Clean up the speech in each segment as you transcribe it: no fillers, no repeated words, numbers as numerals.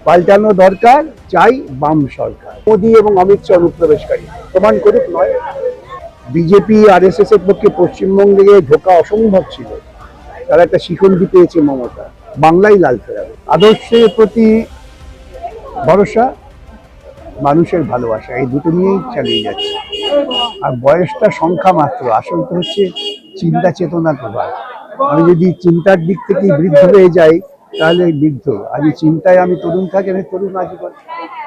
পাল্টানো দরকার, চাই বাম সরকার। মোদী এবং অমিত শাহ অনুপ্রবেশকারী, প্রমাণ করুক নয়। বিজেপি আরএসএস এর পক্ষে পশ্চিমবঙ্গে ঢোকা অসম্ভব ছিল, তারা একটা শিখন্ডি পেয়েছে মমতা, বাংলাই লাল ফেরাবে। আদর্শের প্রতি ভরসা, মানুষের ভালোবাসা, এই দুটো নিয়েই চালিয়ে যাচ্ছে। আর বয়সটা সংখ্যা মাত্র, আসল তো হচ্ছে চিন্তা চেতনার প্রভাব। আমি যদি চিন্তার দিক থেকে বৃদ্ধ হয়ে যাই তাহলে বৃদ্ধ, আজ চিন্তায় আমি তরুণ থাকি, আমি তরুণ আজীবন।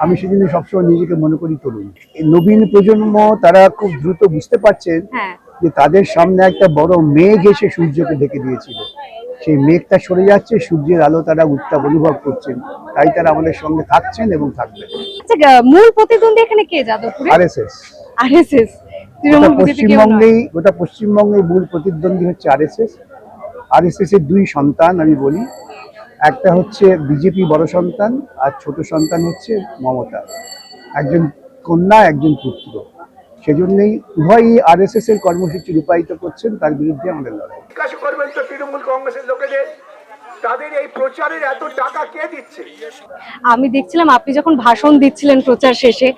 আমি সেদিন সবসময় নিজেকে মনে করি তরুণ। এই নবীন প্রজন্ম তারা খুব দ্রুত বুঝতে পারছেন যে তাদের সামনে একটা বড় মেঘ এসে সূর্যকে ঢেকে দিয়েছিল, সেই মেঘটা সরে যাচ্ছে, সূর্যের আলো তারা উত্তাপ অনুভব করছেন, তাই তারা আমাদের সঙ্গে থাকছেন এবং থাকবেন। মূল প্রতিদ্বন্দ্বী এখানে কে যাদবপুরে? আরএসএস। আরএসএস গোটা পশ্চিমবঙ্গে মূল প্রতিদ্বন্দ্বী হচ্ছে আরএসএস। আরএসএস এর দুই সন্তান আমি বলি, একটা হচ্ছে বিজেপি বড় সন্তান, আর ছোট সন্তান হচ্ছে মমতা, একজন কন্যা একজন পুত্র। সেজন্যই উভয়ই আরএসএস এর কর্মসূচি রূপায়িত করছেন, তার বিরুদ্ধে আমাদের লড়াই। জিজ্ঞাসা করবেন তো তৃণমূল কংগ্রেসের লোকেদের, তাদের এই প্রচারের এত টাকা কে দিচ্ছে? আমি দেখছিলাম আপনি যখন ভাষণ দিচ্ছিলেন প্রচার শেষে,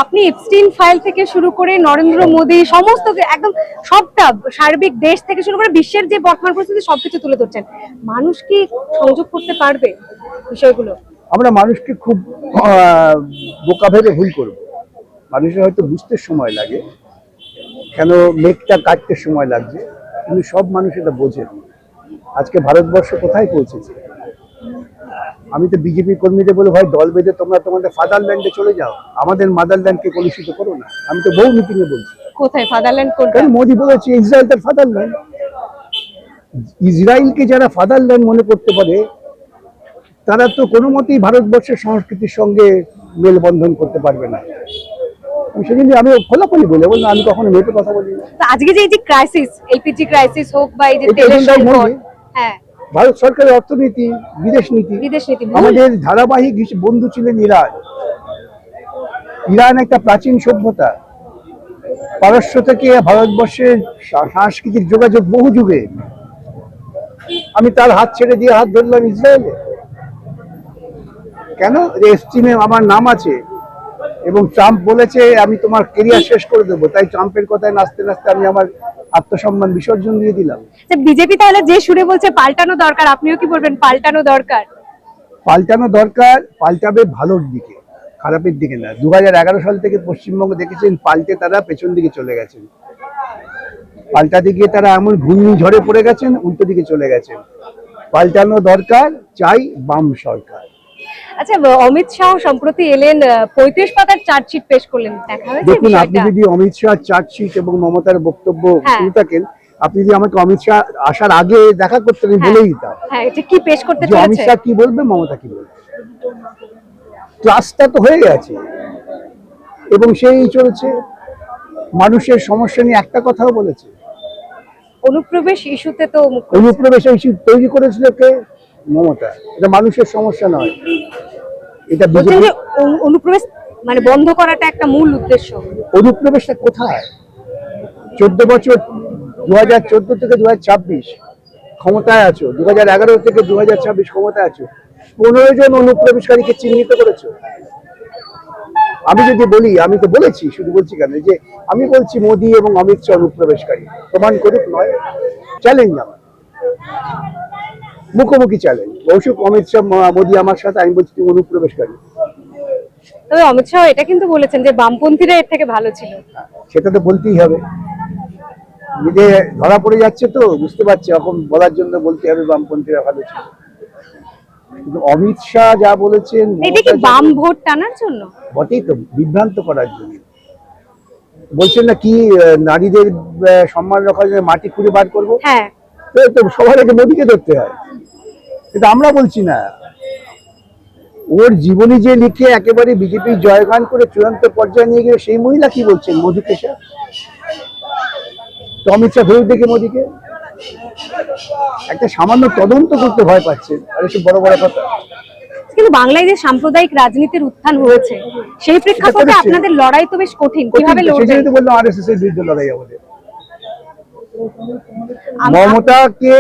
আপনি এপস্টিন ফাইল থেকে শুরু করে নরেন্দ্র মোদী সমস্ত একদম সবটা, সার্বিক দেশ থেকে শুরু করে বিশ্বের যে বর্তমান পরিস্থিতি সবকিছু তুলে ধরছেন। মানুষ কি সংযোগ করতে পারবে বিষয়গুলো? আমরা মানুষকে খুব বোকা ভেবে ভুল করব। মানুষের হয়তো বুঝতে সময় লাগে, কেন মেঘটা কাটতে সময় লাগছে, কিন্তু সব মানুষ এটা বোঝেন। আজকে ভারতবর্ষ কোথায় পৌঁছেছে? আমি তো বিজেপি কর্মীদের বলে, ভাই দল বেঁধে তোমরা তোমাদের ফাদারল্যান্ডে চলে যাও, আমাদের মাদারল্যান্ডকে কলুষিত করো না। আমি তো বহু মিটিং এ বলছি। কোথায় ফাদারল্যান্ড? কারণ মোদী বলেছে ইসরায়েল তার ফাদারল্যান্ড। ইসরায়েলকে যারা ফাদারল্যান্ড মনে করতে পারে, তারা তো কোনো মতেই ভারতবর্ষের সংস্কৃতির সঙ্গে মেলবন্ধন করতে পারবে না। সেদিন আমি খোলাখুলি বলে বললাম, আমি কখনো মেপে কথা বলি না। আজকে যে ক্রাইসিস, এলপিজি ক্রাইসিস হোক বা এই যে তেলের সংকট, হ্যাঁ, ভারত সরকারের অর্থনীতি, বিদেশ নীতি। আমাদের ধারাবাহিক বন্ধু ছিলেন ইরান। ইরান একটা প্রাচীন সভ্যতা, পারস্য থেকে ভারতবর্ষের সাংস্কৃতিক যোগাযোগ বহু যুগে। আমি তার হাত ছেড়ে দিয়ে হাত ধরলাম ইসরায়েলে কেন? এফটিনে আমার নাম আছে এবং ট্রাম্প বলেছে আমি তোমার কেরিয়ার শেষ করে দেবো, তাই ট্রাম্পের কথায় নাচতে নাচতে আমি আমার আত্মসম্মান বিসর্জন দিয়ে দিলাম। বিজেপি তাহলে যে সুরে বলছে পাল্টানো দরকার, আপনিও কি বলবেন পাল্টানো দরকার? পাল্টানো দরকার, পাল্টাবে ভালোর দিকে, খারাপের দিকে না। 2011 সাল থেকে পশ্চিমবঙ্গ দেখেছেন পাল্টে তারা পেছন দিকে চলে গেছেন, পাল্টা দিকে তারা এমন ঘূর্ণিঝড়ে পড়ে গেছেন, উল্টো দিকে চলে গেছেন। পাল্টানো দরকার, চাই বাম সরকার। আচ্ছা, অমিত শাহ সম্প্রতি এলেন, 35 পাতার চার্জশিট পেশ করলেন, দেখা হয়েছে? দেখুন, আপনি যদি অমিত শাহ চার্জশিট এবং মমতার বক্তব্য শুনে থাকেন, আপনি যদি আমাকে অমিত শাহ আসার আগে দেখা করতে, আমি বলেই দিতাম কি পেশ করতে চলেছে, অমিত শাহ কি বলবে, মমতা কি বলবে। ক্লাসটা তো হয়ে গেছে এবং সেই চলছে। মানুষের সমস্যা নিয়ে একটা কথাও বলেছে। অনুপ্রবেশ ইস্যুতে তো অনুপ্রবেশ ইস্যু তৈরি করেছিল কে? মমতা। এটা মানুষের সমস্যা নয়, এটা বিজেপি। অনুপ্রবেশ মানে বন্ধ করাটা একটা মূল উদ্দেশ্য। অনুপ্রবেশটা কোথায়? 14 বছর, 2014 থেকে 2026 ক্ষমতায় আছো, 2011 থেকে 2026 ক্ষমতায় আছো, 15 জন অনুপ্রবেশকারীকে চিহ্নিত করেছো। আমি যদি বলি, আমি তো বলেছি, শুধু বলছি কেন, যে আমি বলছি মোদী এবং অমিত শাহ অনুপ্রবেশকারী, প্রমাণ করুক নয়। চ্যালেঞ্জ আমার, মুখোমুখি চ্যালেঞ্জ। অবশ্যই অমিত শাহ মোদী আমার সাথে, আমি বলছি তুমি অনুপ্রবেশকারী। তবে অমিত শাহ এটা কিন্তু বলেছেন যে বামপন্থীরা এর থেকে ভালো ছিল। সেটা তো বলতেই হবে, নিজে ধরা পড়ে যাচ্ছে তো, বুঝতে পারছি, এখন বলার জন্য বলতে হবে বামপন্থীরা ভালো ছিল। কিন্তু অমিত শাহ যা বলেছেন, এটা কি বাম ভোট টানার জন্য? বটেই তো, বিভ্রান্ত করার জন্য বলছেন না কি, নারীদের সম্মান রক্ষার জন্য মাটি খুঁড়ে বার করবো। হ্যাঁ, তো সবার আগে মোদীকে ধরতে হয়, কিন্তু আমরা বলছি না। ওর জীবনী যে লিখে একেবারে বিজেপি জয়গান করে চূড়ান্ত পর্যায়ে নিয়ে গেলে, সেই মহিলা কি বলছেন? মোদীকে তো অমিত শাহ ধরে দেখে মোদীকে একটা সামান্য তদন্ত করতে ভয় পাচ্ছেন, আর এসব বড় বড় কথা। কিন্তু বাংলায় যে সাম্প্রদায়িক রাজনীতির উত্থান হয়েছে, সেই প্রেক্ষাপটে আপনাদের লড়াই তো বেশ কঠিন। কিভাবে লড়বেন? সেজন্য তো বললাম আরএসএস এর বিরুদ্ধে লড়াই আমাদের। মমতাকে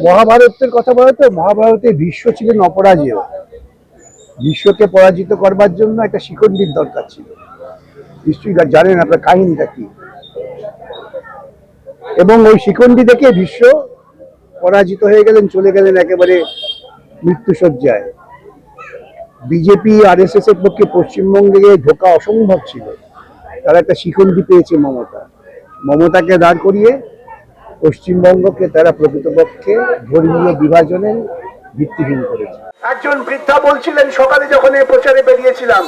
মহাভারতের কথা বলা তো, মহাভারতে ভীষ্ম ছিলেন অপরাজেয়। বিশ্বকে পরাজিত করবার জন্য একটা শিখণ্ডীর দরকার ছিল। নিশ্চয়ই জানেন আপনার কাহিনীটা কি। এবং ওই শিখণ্ডী দেখে বিশ্ব পরাজিত হয়ে গেলেন, চলে গেলেন একেবারে মৃত্যুশয্যায়। বিজেপি আরএসএস এর পক্ষে পশ্চিমবঙ্গে ঢোকা অসম্ভব ছিল। তারা একটা শিখণ্ডী পেয়েছে মমতাকে দাঁড় করিয়ে পশ্চিমবঙ্গকে তারা প্রকৃতপক্ষে ধর্মীয় বিভাজনের ভিত্তিহীন করেছে। একজন বৃদ্ধা বলছিলেন সকালে যখন এই প্রচারে বেরিয়েছিলাম,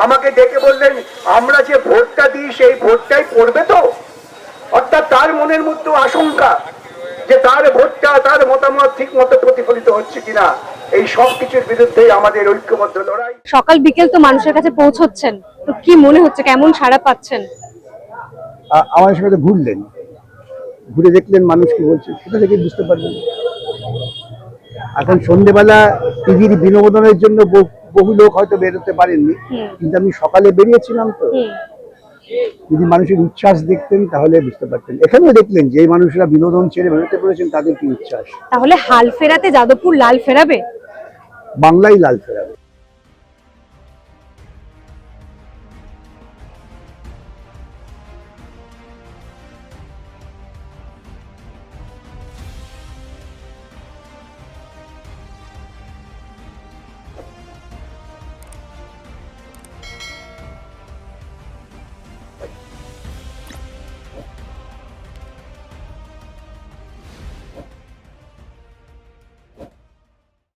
আমাকে ডেকে বললেন, আমরা যে ভোটটা দিই সেই ভোটটাই পড়বে তো। অর্থাৎ তার মনের মধ্যে আশঙ্কা যে তার ভোটটা, তার মতামত ঠিক মতো প্রতিফলিত হচ্ছে কিনা। এই সব কিছুর বিরুদ্ধে আমাদের ঐক্যবদ্ধ লড়াই। সকাল বিকেল তো মানুষের কাছে পৌঁছচ্ছেন, তো কি মনে হচ্ছে, কেমন সাড়া পাচ্ছেন? আমার সঙ্গে ঘুরলেন, ঘুরে দেখলেন মানুষ কি বলছে, সেটা থেকে বুঝতে পারবেন। এখন সন্ধ্যেবেলা টিভির বিনোদনের জন্য বহু লোক হয়তো বেরোতে পারেননি, কিন্তু আমি সকালে বেরিয়েছিলাম তো, যদি মানুষের উচ্ছ্বাস দেখতেন তাহলে বুঝতে পারতেন। এখানেও দেখলেন যে মানুষরা বিনোদন ছেড়ে বেরোতে পেরেছেন, তাদের কি উচ্ছ্বাস। তাহলে হাল ফেরাতে যাদবপুর লাল ফেরাবে, বাংলাই লাল ফেরাবে।